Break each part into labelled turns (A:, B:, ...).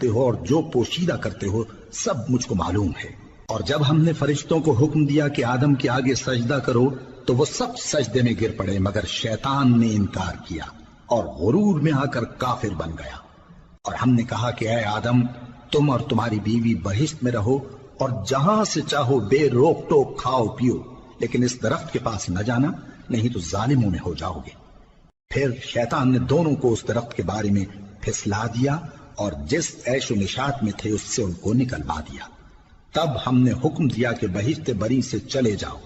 A: ہو اور جو پوشیدہ کرتے ہو سب مجھ کو معلوم ہے۔ اور جب ہم نے فرشتوں کو حکم دیا کہ آدم کے آگے سجدہ کرو تو وہ سب سجدے میں گر پڑے مگر شیطان نے انکار کیا اور غرور میں آ کر کافر بن گیا۔ اور ہم نے کہا کہ اے آدم، تم اور تمہاری بیوی بہشت میں رہو اور جہاں سے چاہو بے روک ٹوک کھاؤ پیو، لیکن اس درخت کے پاس نہ جانا، نہیں تو ظالموں میں ہو جاؤ گے۔ پھر شیطان نے دونوں کو اس درخت کے بارے میں پھسلا دیا اور جس عیش و نشاط میں تھے اس سے ان کو نکلوا دیا۔ تب ہم نے حکم دیا کہ بہشت بری سے چلے جاؤ،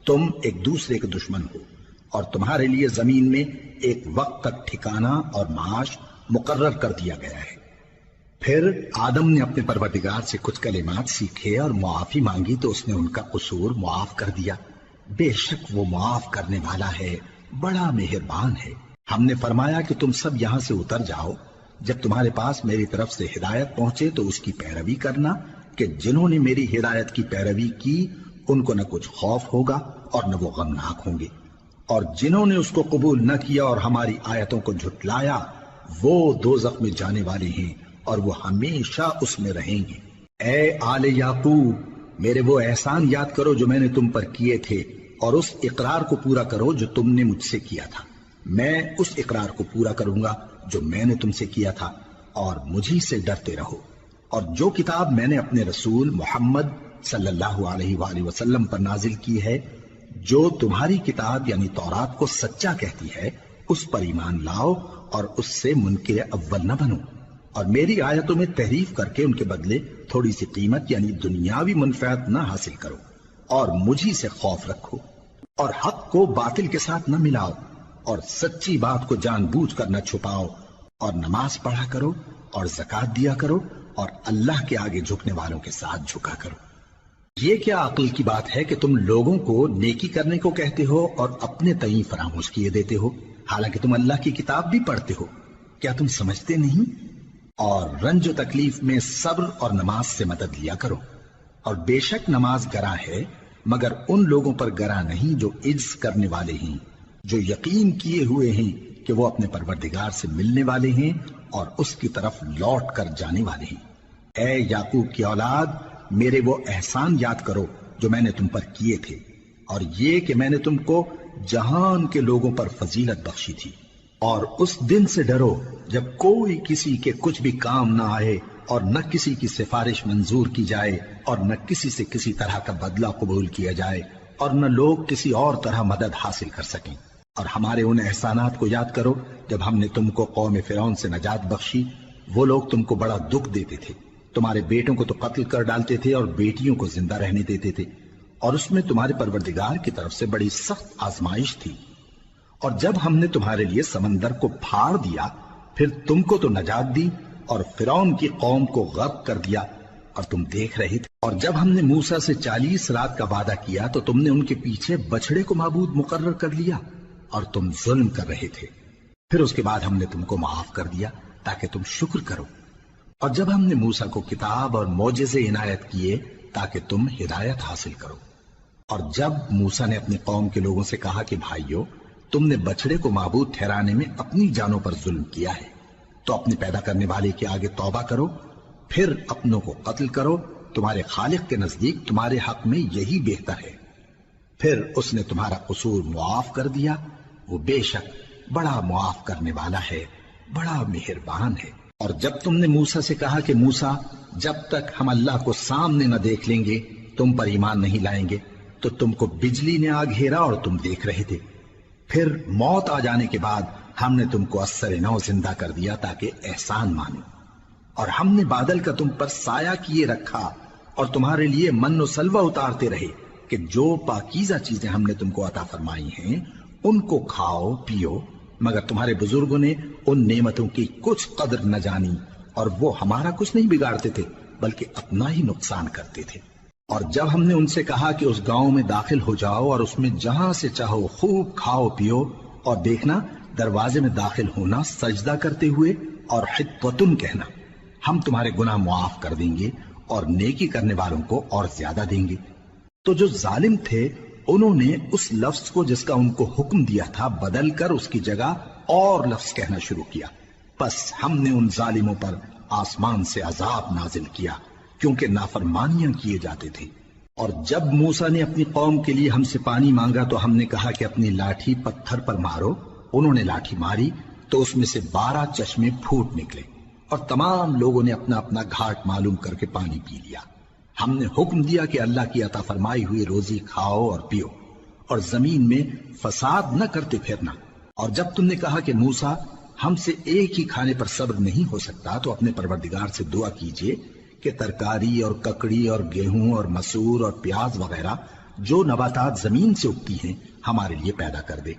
A: تم ایک دوسرے کے دشمن ہو، اور تمہارے لیے زمین میں ایک وقت تک ٹھکانہ اور معاش مقرر کر دیا گیا ہے۔ پھر آدم نے اپنے پروردگار سے کچھ کلمات سیکھے اور معافی مانگی تو اس نے ان کا قصور معاف کر دیا۔ بے شک وہ معاف کرنے والا ہے، بڑا مہربان ہے۔ ہم نے فرمایا کہ تم سب یہاں سے اتر جاؤ، جب تمہارے پاس میری طرف سے ہدایت پہنچے تو اس کی پیروی کرنا، کہ جنہوں نے میری ہدایت کی پیروی کی ان کو نہ کچھ خوف ہوگا اور نہ وہ غمناک ہوں گے، اور جنہوں نے اس کو قبول نہ کیا اور ہماری آیتوں کو جھٹلایا وہ دوزخ میں جانے والے ہیں اور وہ ہمیشہ اس میں رہیں گے۔ اے آل یعقوب، میرے وہ احسان یاد کرو جو میں نے تم پر کیے تھے، اور اس اقرار کو پورا کرو جو تم نے مجھ سے کیا تھا۔ میں اس اقرار کو پورا کروں گا جو میں نے تم سے کیا تھا، اور مجھی سے ڈرتے رہو۔ اور جو کتاب میں نے اپنے رسول محمد صلی اللہ علیہ وآلہ وسلم پر نازل کی ہے، جو تمہاری کتاب یعنی تورات کو سچا کہتی ہے، اس پر ایمان لاؤ اور اس سے منکر اول نہ بنو، اور میری آیتوں میں تحریف کر کے ان کے بدلے تھوڑی سی قیمت یعنی دنیاوی منفعت نہ حاصل کرو، اور مجھی سے خوف رکھو، اور حق کو باطل کے ساتھ نہ ملاؤ، اور سچی بات کو جان بوجھ کر نہ چھپاؤ، اور نماز پڑھا کرو اور زکوٰۃ دیا کرو، اور اللہ کے آگے جھکنے والوں کے ساتھ جھکا کرو۔ یہ کیا عقل کی بات ہے کہ تم لوگوں کو نیکی کرنے کو کہتے ہو اور اپنے تئیں فراموش کیے دیتے ہو، حالانکہ تم اللہ کی کتاب بھی پڑھتے ہو؟ کیا تم سمجھتے نہیں؟ اور رنج و تکلیف میں صبر اور نماز سے مدد لیا کرو، اور بے شک نماز گراں ہے مگر ان لوگوں پر گراں نہیں جو عجز کرنے والے ہیں، جو یقین کیے ہوئے ہیں کہ وہ اپنے پروردگار سے ملنے والے ہیں اور اس کی طرف لوٹ کر جانے والے ہیں۔ اے یعقوب کی اولاد، میرے وہ احسان یاد کرو جو میں نے تم پر کیے تھے، اور یہ کہ میں نے تم کو جہان کے لوگوں پر فضیلت بخشی تھی۔ اور اس دن سے ڈرو جب کوئی کسی کے کچھ بھی کام نہ آئے، اور نہ کسی کی سفارش منظور کی جائے، اور نہ کسی سے کسی طرح کا بدلہ قبول کیا جائے، اور نہ لوگ کسی اور طرح مدد حاصل کر سکیں۔ اور ہمارے ان احسانات کو یاد کرو جب ہم نے تم کو قوم فرعون سے نجات بخشی۔ وہ لوگ تم کو بڑا دکھ دیتے تھے، تمہارے بیٹوں کو تو قتل کر ڈالتے تھے اور بیٹیوں کو زندہ رہنے دیتے تھے، اور اس میں تمہارے پروردگار کی طرف سے بڑی سخت آزمائش تھی۔ اور جب ہم نے تمہارے لیے سمندر کو پھاڑ دیا پھر تم کو تو نجات دی اور فرعون کی قوم کو غرق کر دیا، اور تم دیکھ رہے تھے۔ اور جب ہم نے موسیٰ سے 40 رات کا وعدہ کیا تو تم نے ان کے پیچھے بچڑے کو معبود مقرر کر لیا اور تم ظلم کر رہے تھے۔ پھر اس کے بعد ہم نے تم کو معاف کر دیا تاکہ تم شکر کرو۔ اور جب ہم نے موسیٰ کو کتاب اور معجزے عنایت کیے تاکہ تم ہدایت حاصل کرو۔ اور جب موسیٰ نے اپنی قوم کے لوگوں سے کہا کہ بھائیو، تم نے بچڑے کو معبود ٹھہرانے میں اپنی جانوں پر ظلم کیا ہے، تو اپنے پیدا کرنے والے کے آگے توبہ کرو، پھر اپنوں کو قتل کرو، تمہارے خالق کے نزدیک تمہارے حق میں یہی بہتر ہے۔ پھر اس نے تمہارا قصور معاف کر دیا، وہ بے شک بڑا معاف کرنے والا ہے، بڑا مہربان ہے۔ اور جب تم نے موسیٰ سے کہا کہ موسیٰ، جب تک ہم اللہ کو سامنے نہ دیکھ لیں گے تم پر ایمان نہیں لائیں گے، تو تم کو بجلی نے آ گھیرا اور تم دیکھ رہے تھے۔ پھر موت آ جانے کے بعد ہم نے تم کو اثر نو زندہ کر دیا تاکہ احسان مانو۔ اور ہم نے بادل کا تم پر سایہ کیے رکھا اور تمہارے لیے من و سلوہ اتارتے رہے کہ جو پاکیزہ چیزیں ہم نے تم کو عطا فرمائی ہیں ان کو کھاؤ پیو، مگر تمہارے بزرگوں نے ان نعمتوں کی کچھ قدر نہ جانی، اور وہ ہمارا کچھ نہیں بگاڑتے تھے بلکہ اپنا ہی نقصان کرتے تھے۔ اور جب ہم نے ان سے کہا کہ اس گاؤں میں داخل ہو جاؤ اور اس میں جہاں سے چاہو خوب کھاؤ پیو، اور دیکھنا دروازے میں داخل ہونا سجدہ کرتے ہوئے اور حطوۃ کہنا، ہم تمہارے گناہ معاف کر دیں گے اور نیکی کرنے والوں کو اور زیادہ دیں گے۔ تو جو ظالم تھے انہوں نے اس لفظ کو جس کا ان کو حکم دیا تھا بدل کر اس کی جگہ اور لفظ کہنا شروع کیا، پس ہم نے ان ظالموں پر آسمان سے عذاب نازل کیا کیونکہ نافرمانیاں کیے جاتے تھے۔ اور جب موسیٰ نے اپنی قوم کے لیے ہم سے پانی مانگا تو ہم نے کہا کہ اپنی لاٹھی پتھر پر مارو۔ انہوں نے لاٹھی ماری تو اس میں سے 12 چشمے پھوٹ نکلے اور تمام لوگوں نے اپنا اپنا گھاٹ معلوم کر کے پانی پی لیا۔ ہم نے حکم دیا کہ اللہ کی عطا فرمائی ہوئی روزی کھاؤ اور پیو اور زمین میں فساد نہ کرتے پھرنا۔ اور جب تم نے کہا کہ موسیٰ ہم سے ایک ہی کھانے پر صبر نہیں ہو سکتا تو اپنے پروردگار سے دعا کیجئے کہ ترکاری اور ککڑی اور گیہوں اور مسور اور پیاز وغیرہ جو نباتات زمین سے اگتی ہیں ہمارے لیے پیدا کر دے۔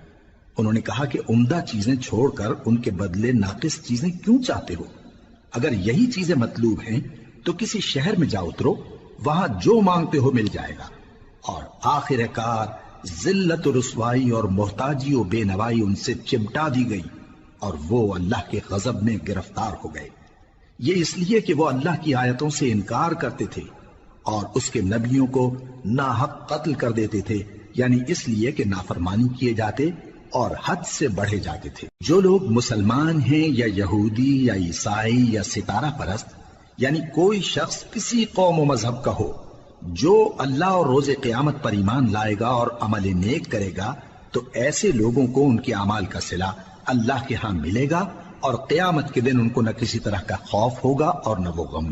A: انہوں نے کہا کہ عمدہ چیزیں چھوڑ کر ان کے بدلے ناقص چیزیں کیوں چاہتے ہو؟ اگر یہی چیزیں مطلوب ہیں تو کسی شہر میں جا اترو، وہاں جو مانگتے ہو مل جائے گا۔ اور آخر کار ذلت و رسوائی اور محتاجی و بے نوائی ان سے چمٹا دی گئی اور وہ اللہ کے غضب میں گرفتار ہو گئے۔ یہ اس لیے کہ وہ اللہ کی آیتوں سے انکار کرتے تھے اور اس کے نبیوں کو ناحق قتل کر دیتے تھے، یعنی اس لیے کہ نافرمانی کیے جاتے اور حد سے بڑھے جاتے تھے۔ جو لوگ مسلمان ہیں یا یہودی یا عیسائی یا ستارہ پرست، یعنی کوئی شخص کسی قوم و مذہب کا ہو، جو اللہ اور روز قیامت پر ایمان لائے گا اور عمل نیک کرے گا تو ایسے لوگوں کو ان کے اعمال کا صلہ اللہ کے ہاں ملے گا اور قیامت کے دن ان کو نہ کسی طرح کا خوف ہوگا اور نہ وہ غم۔